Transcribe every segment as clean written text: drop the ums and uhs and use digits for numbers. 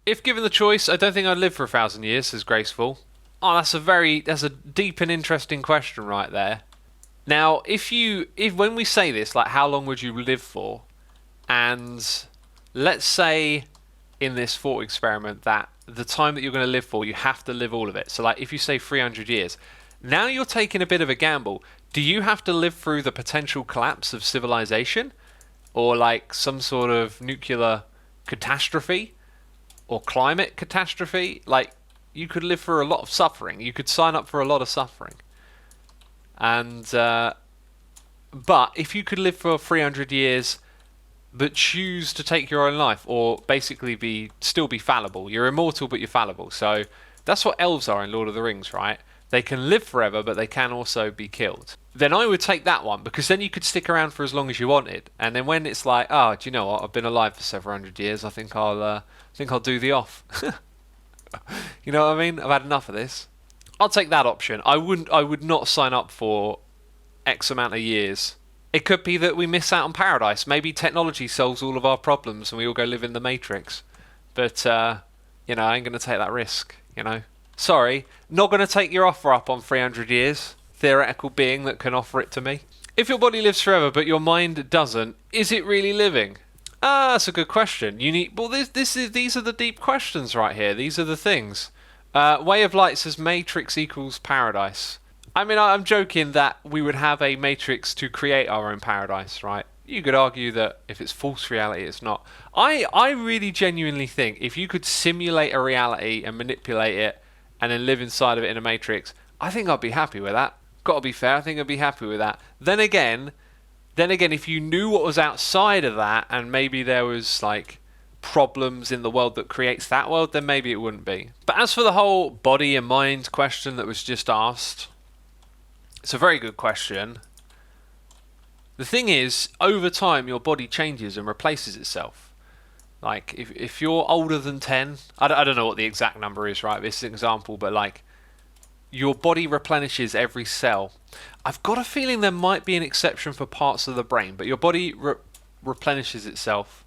If given the choice, I don't think I'd live for 1,000 years, says Graceful. Oh, that's a deep and interesting question right there. Now, if when we say this, like, how long would you live for? And let's say in this thought experiment that the time that you're going to live for, you have to live all of it. So, like, if you say 300 years, now you're taking a bit of a gamble. Do you have to live through the potential collapse of civilization, or like some sort of nuclear catastrophe, or climate catastrophe? Like, you could live for a lot of suffering. You could sign up for a lot of suffering. And but if you could live for 300 years but choose to take your own life, or basically still be fallible, you're immortal but you're fallible. So that's what elves are in Lord of the Rings, right? They can live forever, but they can also be killed. Then I would take that one, because then you could stick around for as long as you wanted. And then when it's like, oh, do you know what? I've been alive for several hundred years. I think I'll do the off. You know what I mean? I've had enough of this. I'll take that option. I would not sign up for X amount of years. It could be that we miss out on paradise. Maybe technology solves all of our problems and we all go live in the Matrix. But I ain't gonna take that risk. Sorry, not gonna take your offer up on 300 years. Theoretical being that can offer it to me. If your body lives forever but your mind doesn't, is it really living? That's a good question. These are the deep questions right here. These are the things. Way of Light says Matrix equals paradise. I mean, I'm joking that we would have a Matrix to create our own paradise, right? You could argue that if it's false reality, it's not. I really genuinely think if you could simulate a reality and manipulate it and then live inside of it in a Matrix, I think I'd be happy with that. Gotta be fair, I think I'd be happy with that. Then again, if you knew what was outside of that and maybe there was like problems in the world that creates that world, then maybe it wouldn't be. But as for the whole body and mind question that was just asked, it's a very good question. The thing is, over time your body changes and replaces itself. Like, if you're older than 10, I don't know what the exact number is, right? This is an example, but like, your body replenishes every cell. I've got a feeling there might be an exception for parts of the brain, but your body replenishes itself.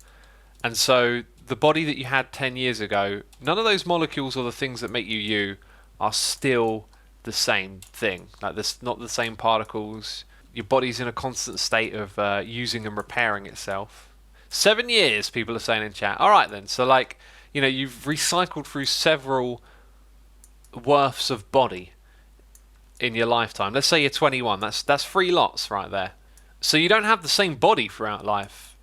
And so the body that you had 10 years ago, none of those molecules or the things that make you are still the same thing. Like, there's not the same particles. Your body's in a constant state of using and repairing itself. 7 years, people are saying in chat. All right then. So like, you've recycled through several worths of body in your lifetime. Let's say you're 21. That's 3 lots right there. So you don't have the same body throughout life.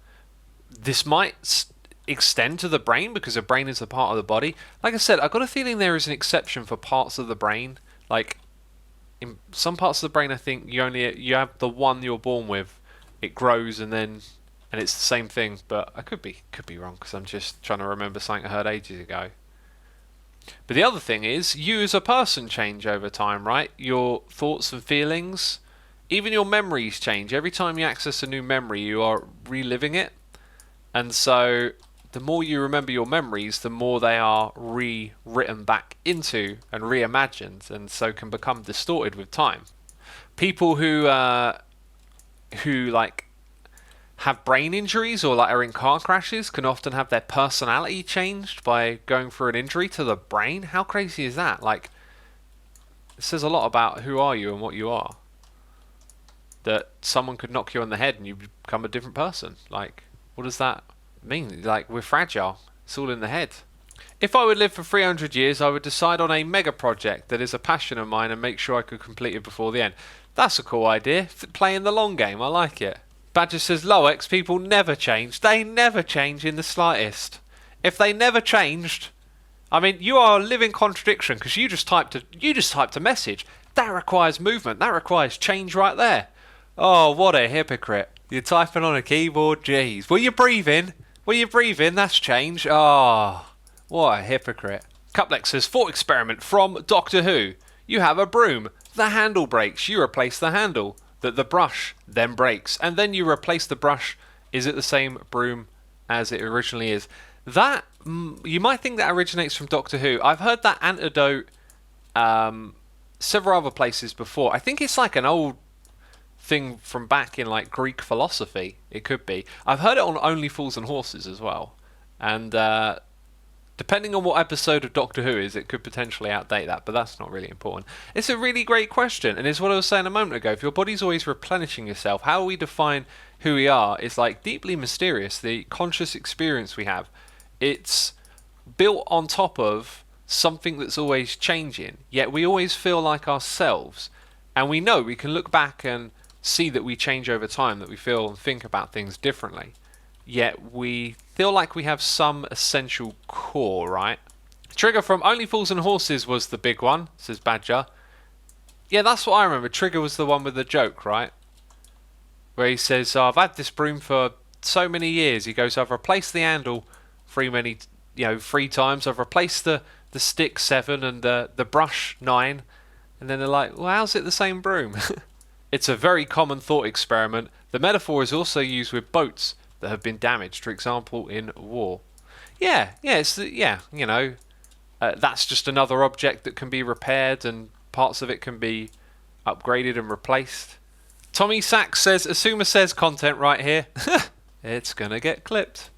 This might extend to the brain because the brain is a part of the body. Like I said, I've got a feeling there is an exception for parts of the brain. Like, in some parts of the brain, I think you have the one you're born with. It grows and it's the same thing. But I could be wrong because I'm just trying to remember something I heard ages ago. But the other thing is, you as a person change over time, right? Your thoughts and feelings, even your memories change. Every time you access a new memory, you are reliving it. And so the more you remember your memories, the more they are rewritten back into and reimagined, and so can become distorted with time. People who like have brain injuries or like are in car crashes can often have their personality changed by going through an injury to the brain. How crazy is that? Like, it says a lot about who are you and what you are. That someone could knock you on the head and you become a different person. Like, what does that mean? Like, we're fragile. It's all in the head. If I would live for 300 years, I would decide on a mega project that is a passion of mine and make sure I could complete it before the end. That's a cool idea. Playing the long game. I like it. Badger says, Loex, people never change. They never change in the slightest. If they never changed, I mean, you are a living contradiction because you just typed a message. That requires movement. That requires change right there. Oh, what a hypocrite. You're typing on a keyboard. Jeez. Were you breathing? That's change. Oh, what a hypocrite. Cuplex says, thought experiment from Doctor Who. You have a broom. The handle breaks. You replace the handle. That the brush then breaks. And then you replace the brush. Is it the same broom as it originally is? That, you might think that originates from Doctor Who. I've heard that anecdote several other places before. I think it's like an old thing from back in like Greek philosophy. It could be. I've heard it on Only Fools and Horses as well. And Depending on what episode of Doctor Who is, it could potentially outdate that, but that's not really important. It's a really great question, and it's what I was saying a moment ago. If your body's always replenishing yourself, how we define who we are is like deeply mysterious. The conscious experience we have, it's built on top of something that's always changing, yet we always feel like ourselves. And we know we can look back and see that we change over time, that we feel and think about things differently. Yet we feel like we have some essential core, right? Trigger from Only Fools and Horses was the big one, says Badger. Yeah, that's what I remember. Trigger was the one with the joke, right? Where he says, oh, I've had this broom for so many years. He goes, I've replaced the handle three times. I've replaced the stick 7 and the brush 9. And then they're like, well, how's it the same broom? It's a very common thought experiment. The metaphor is also used with boats that have been damaged, for example, in war. That's just another object that can be repaired and parts of it can be upgraded and replaced. Tommy Sachs says, Asuma says content right here. It's gonna get clipped.